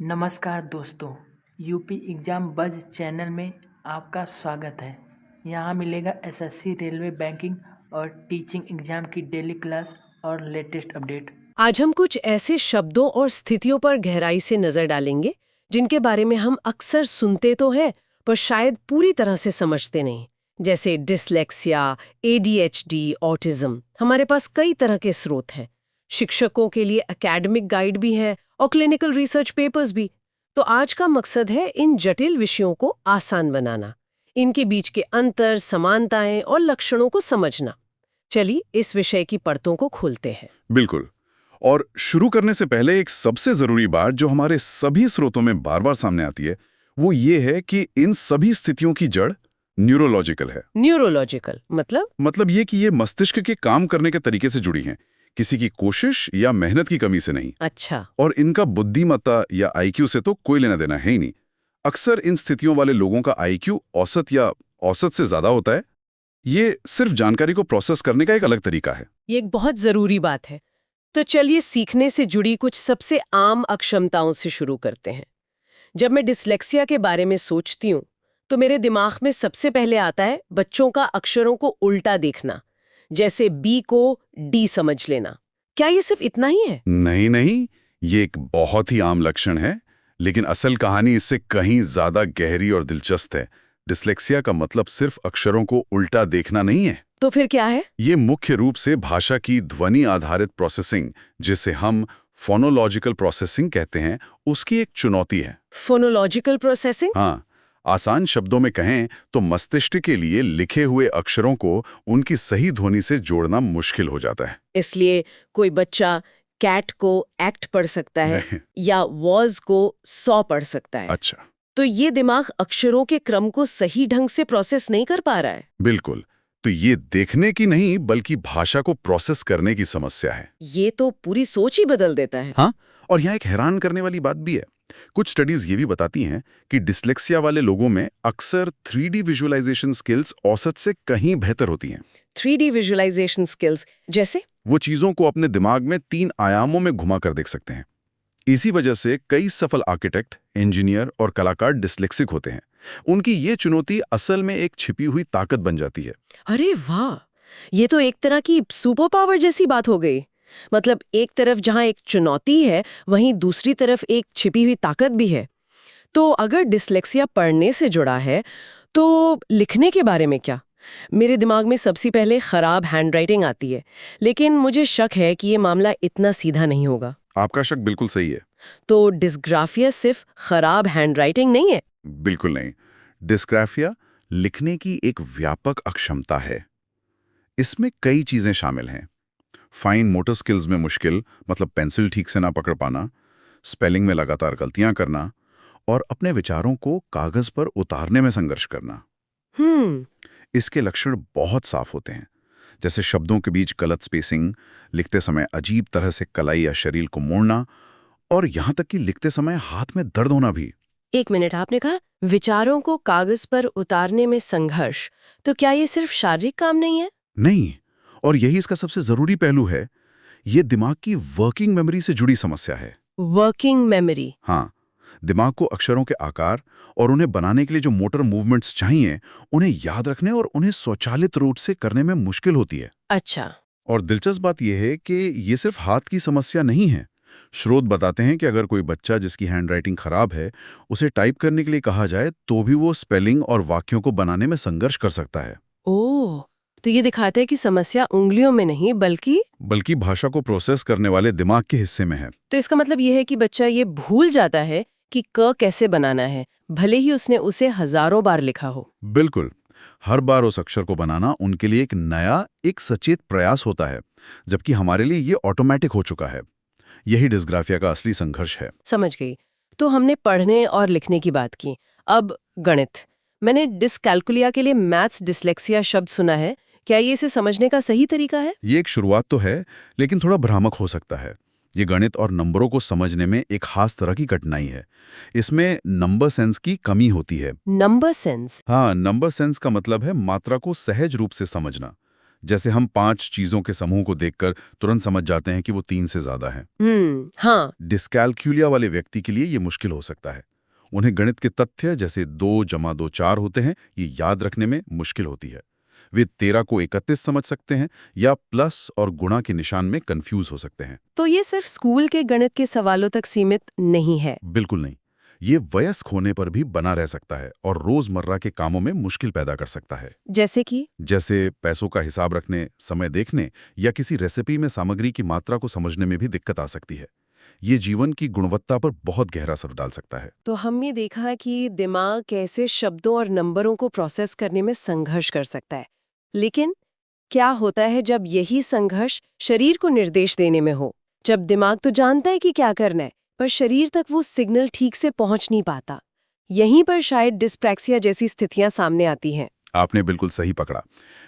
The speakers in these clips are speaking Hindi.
नमस्कार दोस्तों, यूपी एग्ज़ाम बज़ चैनल में आपका स्वागत है। यहाँ मिलेगा एसएससी, रेलवे, बैंकिंग और टीचिंग एग्ज़ाम की डेली क्लास और लेटेस्ट अपडेट। आज हम कुछ ऐसे शब्दों और स्थितियों पर गहराई से नजर डालेंगे जिनके बारे में हम अक्सर सुनते तो हैं पर शायद पूरी तरह से समझते नहीं। जैसे डिसलेक्सिया, एडीएचडी, ऑटिज्म। हमारे पास कई तरह के स्रोत हैं। शिक्षकों के लिए एकेडमिक गाइड भी है और क्लिनिकल रिसर्च पेपर्स भी। तो आज का मकसद है इन जटिल विषयों को आसान बनाना, इनके बीच के अंतर, समानताएं और लक्षणों को समझना। चलिए इस विषय की परतों को खोलते हैं। बिल्कुल। और शुरू करने से पहले एक सबसे जरूरी बात जो हमारे सभी स्रोतों में बार बार सामने आती है वो ये है कि इन सभी स्थितियों की जड़ न्यूरोलॉजिकल है। न्यूरोलॉजिकल मतलब ये कि ये मस्तिष्क के काम करने के तरीके से जुड़ी हैं, किसी की कोशिश या मेहनत की कमी से नहीं। अच्छा। और इनका बुद्धिमत्ता या आईक्यू से तो कोई लेना देना है ही नहीं। अक्सर इन स्थितियों वाले लोगों का आईक्यू औसत या औसत से ज्यादा होता है। ये सिर्फ जानकारी को प्रोसेस करने का एक अलग तरीका है। ये एक बहुत जरूरी बात है। तो चलिए सीखने से जुड़ी कुछ सबसे आम अक्षमताओं से शुरू करते हैं। जब मैं डिसलेक्सिया के बारे में सोचती हूँ तो मेरे दिमाग में सबसे पहले आता है बच्चों का अक्षरों को उल्टा देखना, जैसे बी को डी समझ लेना। क्या ये सिर्फ इतना ही है? नहीं नहीं, ये एक बहुत ही आम लक्षण है, लेकिन असल कहानी इससे कहीं ज्यादा गहरी और दिलचस्प है। डिसलेक्सिया का मतलब सिर्फ अक्षरों को उल्टा देखना नहीं है। तो फिर क्या है? ये मुख्य रूप से भाषा की ध्वनि आधारित प्रोसेसिंग, जिसे हम फोनोलॉजिकल प्रोसेसिंग कहते हैं, उसकी एक चुनौती है। Phonological processing? हाँ, आसान शब्दों में कहें तो मस्तिष्क के लिए लिखे हुए अक्षरों को उनकी सही ध्वनि से जोड़ना मुश्किल हो जाता है। इसलिए कोई बच्चा कैट को एक्ट पढ़ सकता है या वॉज को सॉ पढ़ सकता है। अच्छा। तो ये दिमाग अक्षरों के क्रम को सही ढंग से प्रोसेस नहीं कर पा रहा है। बिल्कुल। तो ये देखने की नहीं बल्कि भाषा को प्रोसेस करने की समस्या है। ये तो पूरी सोच ही बदल देता है। हाँ, और यहाँ एक हैरान करने वाली बात भी है। कुछ स्टडीज ये भी बताती हैं कि डिसलेक्सिया वाले लोगों में अक्सर 3D विजुअलाइजेशन स्किल्स औसत से कहीं बेहतर होती हैं। 3D विजुअलाइजेशन स्किल्स जैसे? वो चीजों को अपने दिमाग में 3 आयामों में घुमा कर देख सकते हैं। इसी वजह से कई सफल आर्किटेक्ट, इंजीनियर और कलाकार डिसलेक्सिक होते हैं। उनकी ये चुनौती असल में एक छिपी हुई ताकत बन जाती है। अरे वाह, ये तो एक तरह की सुपर पावर जैसी बात हो गई। मतलब एक तरफ जहां एक चुनौती है वहीं दूसरी तरफ एक छिपी हुई ताकत भी है। तो अगर डिसलेक्सिया पढ़ने से जुड़ा है तो लिखने के बारे में क्या? मेरे दिमाग में सबसे पहले खराब हैंडराइटिंग आती है, लेकिन मुझे शक है कि ये मामला इतना सीधा नहीं होगा। आपका शक बिल्कुल सही है। तो डिस्ग्राफिया सिर्फ खराब हैंडराइटिंग नहीं है? बिल्कुल नहीं। डिस्ग्राफिया लिखने की एक व्यापक अक्षमता है। इसमें कई चीजें शामिल हैं। फाइन मोटर स्किल्स में मुश्किल, मतलब पेंसिल ठीक से ना पकड़ पाना, स्पेलिंग में लगातार गलतियां करना और अपने विचारों को कागज पर उतारने में संघर्ष करना। इसके लक्षण बहुत साफ होते हैं, जैसे शब्दों के बीच गलत स्पेसिंग, लिखते समय अजीब तरह से कलाई या शरीर को मोड़ना और यहां तक कि लिखते समय हाथ में दर्द होना भी। एक मिनट, आपने कहा विचारों को कागज पर उतारने में संघर्ष। तो क्या ये सिर्फ शारीरिक काम नहीं है? नहीं, और यही इसका सबसे जरूरी पहलू है। ये दिमाग की वर्किंग मेमोरी से जुड़ी समस्या है। Working memory? हाँ, दिमाग को अक्षरों के आकार और उन्हें बनाने के लिए जो मोटर मूवमेंट्स चाहिए, उन्हें याद रखने और उन्हें स्वचालित रूप से करने में मुश्किल होती है। अच्छा। और दिलचस्प बात यह है कि ये सिर्फ हाथ की समस्या नहीं है। स्रोत बताते हैं कि अगर कोई बच्चा जिसकी हैंडराइटिंग खराब है, उसे टाइप करने के लिए कहा जाए तो भी वो स्पेलिंग और वाक्यों को बनाने में संघर्ष कर सकता है। ओह, तो ये दिखाता है कि समस्या उंगलियों में नहीं बल्कि भाषा को प्रोसेस करने वाले दिमाग के हिस्से में है। तो इसका मतलब ये है कि बच्चा ये भूल जाता है कि क कैसे बनाना है, भले ही उसने उसे हजारों बार लिखा हो। बिल्कुल। हर बार उस अक्षर को बनाना उनके लिए एक नया, एक सचेत प्रयास होता है, जबकि हमारे लिए ये ऑटोमेटिक हो चुका है। यही डिस्ग्राफिया का असली संघर्ष है। समझ गई। तो हमने पढ़ने और लिखने की बात की, अब गणित। मैंने डिसकैल्कुलिया के लिए मैथ्स डिसलेक्सिया शब्द सुना है। क्या ये इसे समझने का सही तरीका है? ये एक शुरुआत तो है, लेकिन थोड़ा भ्रामक हो सकता है। ये गणित और नंबरों को समझने में एक खास तरह की कठिनाई है। इसमें नंबर सेंस की कमी होती है। Number sense? हाँ, नंबर सेंस का मतलब है मात्रा को सहज रूप से समझना। जैसे हम 5 चीजों के समूह को देखकर तुरंत समझ जाते हैं कि वो 3 से ज्यादा हैं। हाँ। डिस्कैल्कुलिया वाले व्यक्ति के लिए ये मुश्किल हो सकता है। उन्हें गणित के तथ्य जैसे 2 जमा 2 4 होते हैं, ये याद रखने में मुश्किल होती है। वे 13 को 31 समझ सकते हैं या प्लस और गुणा के निशान में कंफ्यूज हो सकते हैं। तो ये सिर्फ स्कूल के गणित के सवालों तक सीमित नहीं है। बिल्कुल नहीं। ये वयस्क होने पर भी बना रह सकता है और रोजमर्रा के कामों में मुश्किल पैदा कर सकता है। जैसे पैसों का हिसाब रखने, समय देखने या किसी रेसिपी में सामग्री की मात्रा को समझने में भी दिक्कत आ सकती है। ये जीवन की गुणवत्ता पर बहुत गहरा असर डाल सकता है। तो हमने देखा है कि दिमाग कैसे शब्दों और नंबरों को प्रोसेस करने में संघर्ष कर सकता है, लेकिन क्या होता है जब यही संघर्ष शरीर को निर्देश देने में हो? जब दिमाग तो जानता है कि क्या करना है, पर शरीर तक वो सिग्नल ठीक से पहुंच नहीं पाता। यहीं पर शायद डिस्प्रैक्सिया जैसी स्थितियां सामने आती हैं। आपने बिल्कुल सही पकड़ा।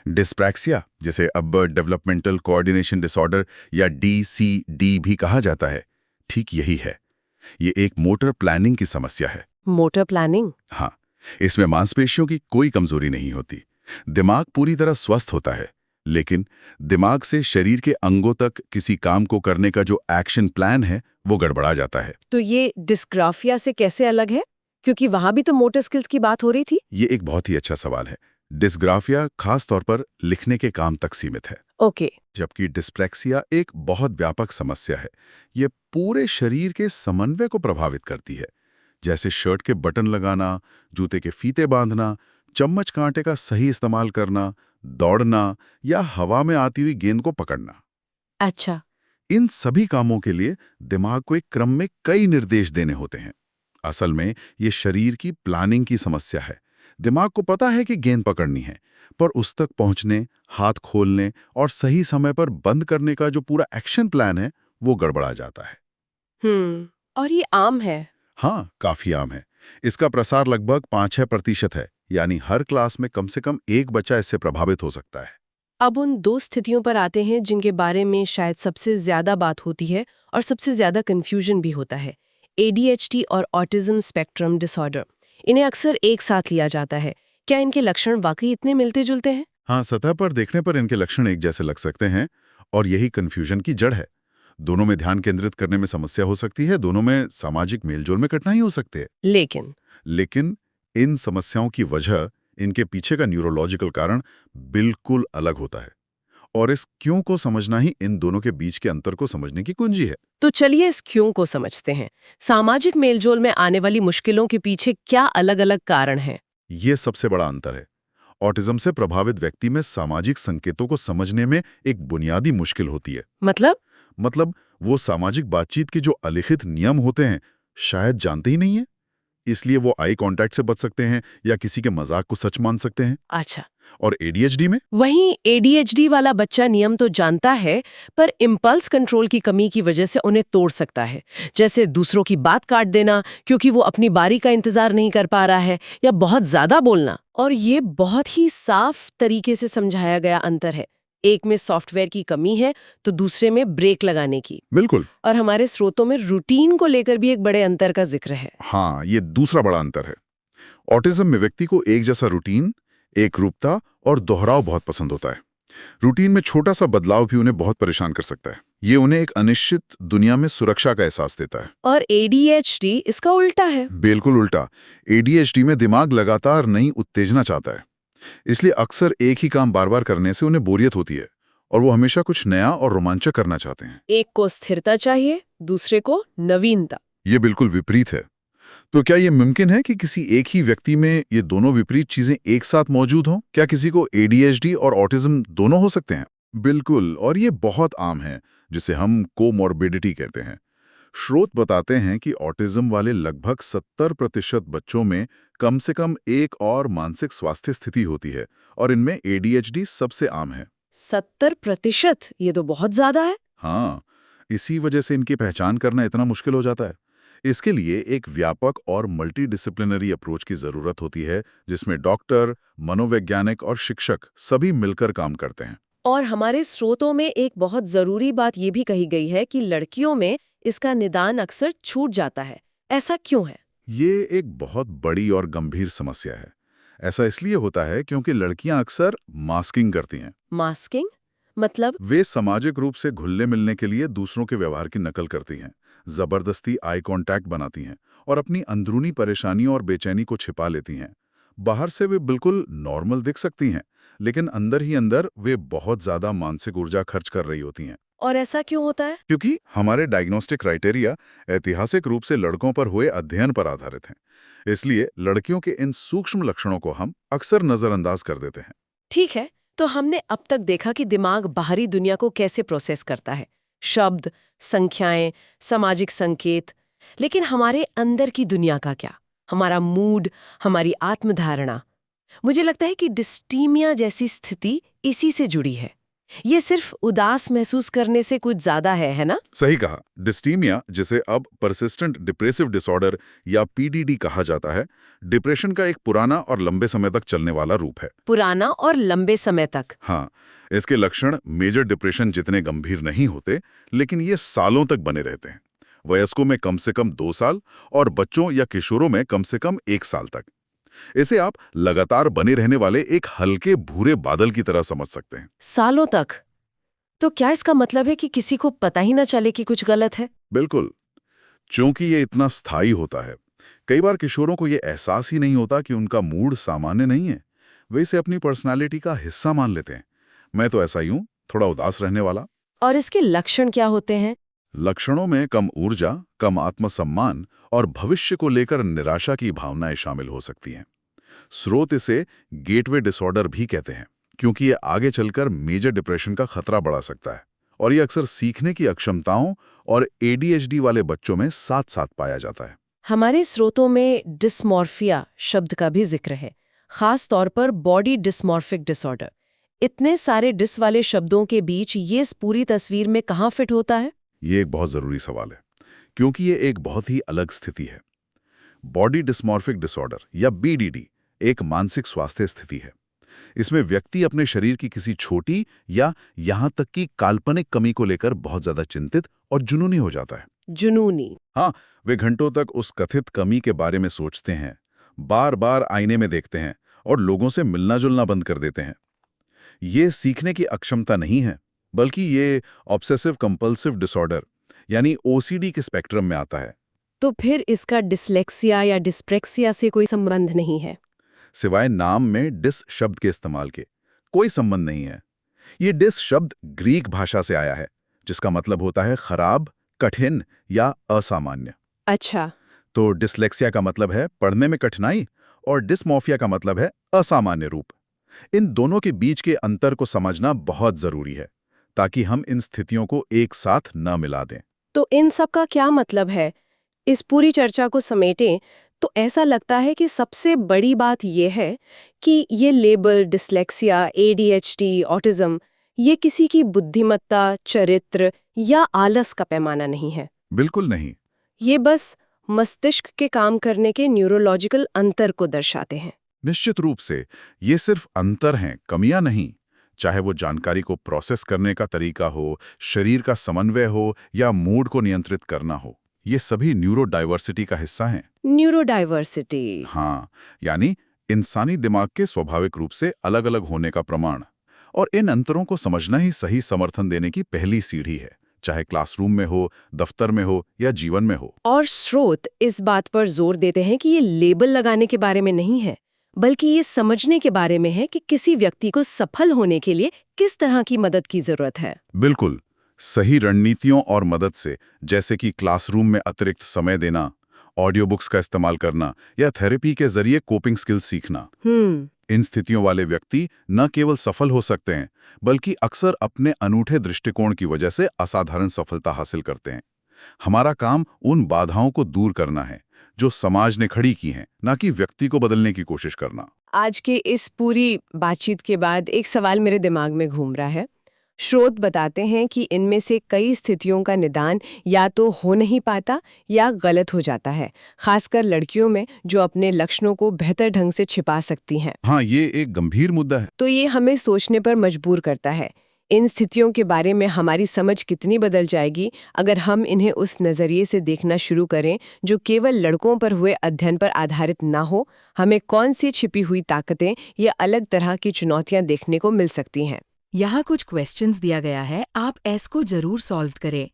डिस्प्रैक्सिया, जिसे अब डेवलपमेंटल कोऑर्डिनेशन डिसऑर्डर या DCD भी कहा जाता है, ठीक यही है। ये एक मोटर प्लानिंग की समस्या है। Motor planning? हाँ, इसमें मांसपेशियों की कोई कमजोरी नहीं होती। दिमाग पूरी तरह स्वस्थ होता है, लेकिन दिमाग से शरीर के अंगों तक किसी काम को करने का जो एक्शन प्लान है, वो गड़बड़ा जाता है। तो ये डिस्ग्राफिया से कैसे अलग है? क्योंकि वहां भी तो मोटर स्किल्स की बात हो रही थी। ये एक बहुत ही अच्छा सवाल है। डिस्ग्राफिया खास तौर पर लिखने के काम तक सीमित है। ओके। जबकि डिस्प्रैक्सिया एक बहुत व्यापक समस्या है। ये पूरे शरीर के समन्वय को प्रभावित करती है, जैसे शर्ट के बटन लगाना, जूते के फीते बांधना, चम्मच कांटे का सही इस्तेमाल करना, दौड़ना या हवा में आती हुई गेंद को पकड़ना। अच्छा। इन सभी कामों के लिए दिमाग को एक क्रम में कई निर्देश देने होते हैं। असल में ये शरीर की प्लानिंग की समस्या है। दिमाग को पता है कि गेंद पकड़नी है, पर उस तक पहुंचने, हाथ खोलने और सही समय पर बंद करने का जो पूरा एक्शन प्लान है, वो गड़बड़ा जाता है। और ये आम है? हाँ, काफी आम है। इसका प्रसार लगभग 5-6% है, यानी हर क्लास में कम से कम एक बच्चा इससे प्रभावित हो सकता है। अब उन 2 स्थितियों पर आते हैं जिनके बारे में शायद सबसे ज्यादा बात होती है और सबसे ज्यादा कंफ्यूजन भी होता है। ADHD और ऑटिज्म स्पेक्ट्रम डिसऑर्डर। इन्हें अक्सर एक साथ लिया जाता है। क्या इनके लक्षण वाकई इतने मिलते जुलते हैं? हाँ, सतह पर देखने पर इनके लक्षण एक जैसे लग सकते हैं और यही कंफ्यूजन की जड़ है। दोनों में ध्यान केंद्रित करने में समस्या हो सकती है, दोनों में सामाजिक मेलजोल में कठिनाई हो सकती है। लेकिन इन समस्याओं की वजह, इनके पीछे का न्यूरोलॉजिकल कारण बिल्कुल अलग होता है और इस क्यों को समझना ही इन दोनों के बीच के अंतर को समझने की कुंजी है। तो चलिए इस क्यों को समझते हैं। सामाजिक मेलजोल में आने वाली मुश्किलों के पीछे क्या अलग-अलग कारण हैं? ये सबसे बड़ा अंतर है। ऑटिज्म से प्रभावित व्यक्ति में सामाजिक संकेतों को समझने में एक बुनियादी मुश्किल होती है। मतलब वो सामाजिक बातचीत के जो अलिखित नियम होते हैं, शायद जानते ही नहीं है। इसलिए वो आई कांटेक्ट से बच सकते हैं या किसी के मजाक को सच मान सकते हैं। अच्छा। और ADHD में? वहीं ADHD वाला बच्चा नियम तो जानता है, पर इम्पल्स कंट्रोल की कमी की वजह से उन्हें तोड़ सकता है। जैसे दूसरों की बात काट देना क्योंकि वो अपनी बारी का इंतजार नहीं कर पा रहा है, या बहुत ज्यादा बोलना। और ये बहुत ही साफ तरीके से समझाया गया अंतर है। एक में सॉफ्टवेयर की कमी है तो दूसरे में ब्रेक लगाने की। बिल्कुल। और हमारे स्रोतों में रूटीन को लेकर भी एक बड़े अंतर का जिक्र है। हाँ, ये दूसरा बड़ा अंतर है। ऑटिज्म में व्यक्ति को एक जैसा रूटीन, एक रूपता और दोहराव बहुत पसंद होता है। रूटीन में छोटा सा बदलाव भी उन्हें बहुत परेशान कर सकता है। ये उन्हें एक अनिश्चित दुनिया में सुरक्षा का एहसास देता है। और ADHD इसका उल्टा है। बिल्कुल उल्टा। ADHD में दिमाग लगातार नई उत्तेजना चाहता है, इसलिए अक्सर एक ही काम बार बार करने से उन्हें बोरियत होती है और वो हमेशा कुछ नया और रोमांचक करना चाहते हैं। एक को स्थिरता चाहिए, दूसरे को नवीनता। ये बिल्कुल विपरीत है। तो क्या ये मुमकिन है कि किसी एक ही व्यक्ति में ये दोनों विपरीत चीजें एक साथ मौजूद हों? क्या किसी को ADHD और ऑटिज्म दोनों हो सकते हैं? बिल्कुल, और ये बहुत आम है, जिसे हम कोमॉर्बिडिटी कहते हैं। स्रोत बताते हैं कि ऑटिज्म वाले लगभग 70% बच्चों में कम से कम एक और मानसिक स्वास्थ्य स्थिति होती है और इनमें ADHD सबसे आम है। 70%? ये तो बहुत ज्यादा है। हाँ, इसी वजह से इनकी पहचान करना इतना मुश्किल हो जाता है। इसके लिए एक व्यापक और मल्टीडिसिप्लिनरी अप्रोच की जरूरत होती है, जिसमें डॉक्टर, मनोवैज्ञानिक और शिक्षक सभी मिलकर काम करते हैं। और हमारे स्रोतों में एक बहुत जरूरी बात ये भी कही गई है कि लड़कियों में इसका निदान अक्सर छूट जाता है। ऐसा क्यों है? ये एक बहुत बड़ी और गंभीर समस्या है। ऐसा इसलिए होता है क्योंकि लड़कियां अक्सर मास्किंग करती हैं। मास्किंग मतलब? वे सामाजिक रूप से घुलने मिलने के लिए दूसरों के व्यवहार की नकल करती हैं, जबरदस्ती आई कांटेक्ट बनाती हैं और अपनी अंदरूनी परेशानियों और बेचैनी को छिपा लेती हैं। बाहर से वे बिल्कुल नॉर्मल दिख सकती हैं, लेकिन अंदर ही अंदर वे बहुत ज्यादा मानसिक ऊर्जा खर्च कर रही होती हैं। और ऐसा क्यों होता है? क्योंकि हमारे डायग्नोस्टिक क्राइटेरिया ऐतिहासिक रूप से लड़कों पर हुए अध्ययन पर आधारित हैं। इसलिए लड़कियों के इन सूक्ष्म लक्षणों को हम अक्सर नजरअंदाज कर देते हैं। ठीक है, तो हमने अब तक देखा कि दिमाग बाहरी दुनिया को कैसे प्रोसेस करता है, शब्द, संख्याएं, सामाजिक संकेत। लेकिन हमारे अंदर की दुनिया का क्या? हमारा मूड, हमारी आत्मधारणा। मुझे लगता है कि डिस्टीमिया जैसी स्थिति इसी से जुड़ी है। ये सिर्फ उदास महसूस करने से कुछ ज्यादा है ना? सही कहा। डिस्टीमिया, जिसे अब परसिस्टेंट डिप्रेसिव डिसऑर्डर या पीडीडी कहा जाता है, डिप्रेशन का एक पुराना और लंबे समय तक चलने वाला रूप है। पुराना और लंबे समय तक? हाँ, इसके लक्षण मेजर डिप्रेशन जितने गंभीर नहीं होते, लेकिन ये सालों तक बने रहते हैं। वयस्कों में कम से कम 2 साल और बच्चों या किशोरों में कम से कम 1 साल तक। इसे आप लगातार बने रहने वाले एक हल्के भूरे बादल की तरह समझ सकते हैं। सालों तक? तो क्या इसका मतलब है कि किसी को पता ही ना चले कि कुछ गलत है? बिल्कुल। चूंकि ये इतना स्थायी होता है, कई बार किशोरों को ये एहसास ही नहीं होता कि उनका मूड सामान्य नहीं है। वे इसे अपनी पर्सनालिटी का हिस्सा मान लेते हैं। मैं तो ऐसा ही हूं, थोड़ा उदास रहने वाला। और इसके लक्षण क्या होते हैं? लक्षणों में कम ऊर्जा, कम आत्मसम्मान और भविष्य को लेकर निराशा की भावनाएं शामिल हो सकती हैं। स्रोत इसे गेटवे डिसऑर्डर भी कहते हैं, क्योंकि ये आगे चलकर मेजर डिप्रेशन का खतरा बढ़ा सकता है और ये अक्सर सीखने की अक्षमताओं और एडीएचडी वाले बच्चों में साथ-साथ पाया जाता है। हमारे स्रोतों में डिस्मॉर्फिया शब्द का भी जिक्र है, खास तौर पर बॉडी डिस्मॉर्फिक डिसऑर्डर। इतने सारे डिस वाले शब्दों के बीच ये इस पूरी तस्वीर में कहाँ फिट होता है? ये एक बहुत जरूरी सवाल है, क्योंकि ये एक बहुत ही अलग स्थिति है। बॉडी डिस्मॉर्फिक डिसऑर्डर या बीडीडी एक मानसिक स्वास्थ्य स्थिति है। इसमें व्यक्ति अपने शरीर की किसी छोटी या यहां तक कि काल्पनिक कमी को लेकर बहुत ज्यादा चिंतित और जुनूनी हो जाता है। जुनूनी? हाँ, वे घंटों तक उस कथित कमी के बारे में सोचते हैं, बार बार आईने में देखते हैं और लोगों से मिलना जुलना बंद कर देते हैं। ये सीखने की अक्षमता नहीं है, बल्कि ये ऑब्सेसिव कंपल्सिव डिसऑर्डर यानी ओसीडी के स्पेक्ट्रम में आता है। तो फिर इसका डिसलेक्सिया या डिस्प्रेक्सिया से कोई संबंध नहीं है? सिवाय नाम में डिस शब्द के इस्तेमाल के कोई संबंध नहीं है। ये डिस शब्द ग्रीक भाषा से आया है, जिसका मतलब होता है खराब, कठिन या असामान्य। अच्छा। तो डिसलेक्सिया का मतलब है पढ़ने में कठिनाई और डिस्मॉर्फिया का मतलब है असामान्य रूप। इन दोनों के बीच के अंतर को समझना बहुत जरूरी है, ताकि हम इन स्थितियों को एक साथ न मिला दें। तो इन सब का क्या मतलब है? इस पूरी चर्चा को समेटें तो ऐसा लगता है कि सबसे बड़ी बात यह है कि ये लेबल डिसलेक्सिया, एडीएचडी, ऑटिज्म, ये किसी की बुद्धिमत्ता, चरित्र या आलस का पैमाना नहीं है। बिल्कुल नहीं। ये बस मस्तिष्क के काम करने के न्यूरोलॉजिकल अंतर को दर्शाते हैं। निश्चित रूप से ये सिर्फ अंतर हैं, कमियां नहीं। चाहे वो जानकारी को प्रोसेस करने का तरीका हो, शरीर का समन्वय हो या मूड को नियंत्रित करना हो, ये सभी न्यूरो डाइवर्सिटी का हिस्सा हैं। Neuro diversity? हाँ, यानी इंसानी दिमाग के स्वाभाविक रूप से अलग-अलग होने का प्रमाण। और इन अंतरों को समझना ही सही समर्थन देने की पहली सीढ़ी है, चाहे क्लासरूम में हो, दफ्तर में हो या जीवन में हो। और स्रोत इस बात पर जोर देते हैं कि ये लेबल लगाने के बारे में नहीं है, बल्कि ये समझने के बारे में है कि किसी व्यक्ति को सफल होने के लिए किस तरह की मदद की जरूरत है। बिल्कुल, सही रणनीतियों और मदद से, जैसे कि क्लासरूम में अतिरिक्त समय देना, ऑडियो बुक्स का इस्तेमाल करना या थेरेपी के जरिए कोपिंग स्किल्स सीखना। इन स्थितियों वाले व्यक्ति न केवल सफल हो सकते हैं, बल्कि अक्सर अपने अनूठे दृष्टिकोण की वजह से असाधारण सफलता हासिल करते हैं। हमारा काम उन बाधाओं को दूर करना है जो समाज ने खड़ी की हैं, न कि व्यक्ति को बदलने की कोशिश करना। आज के इस पूरी बातचीत के बाद एक सवाल मेरे दिमाग में घूम रहा है। स्रोत बताते हैं कि इनमें से कई स्थितियों का निदान या तो हो नहीं पाता या गलत हो जाता है, खासकर लड़कियों में जो अपने लक्षणों को बेहतर ढंग से छिपा सकती हैं। हाँ, ये एक गंभीर मुद्दा है। तो ये हमें सोचने पर मजबूर करता है। इन स्थितियों के बारे में हमारी समझ कितनी बदल जाएगी अगर हम इन्हें उस नज़रिए से देखना शुरू करें जो केवल लड़कों पर हुए अध्ययन पर आधारित ना हो। हमें कौन सी छिपी हुई ताकतें या अलग तरह की चुनौतियां देखने को मिल सकती हैं। यहाँ कुछ क्वेश्चंस दिया गया है, आप इसको जरूर सॉल्व करें।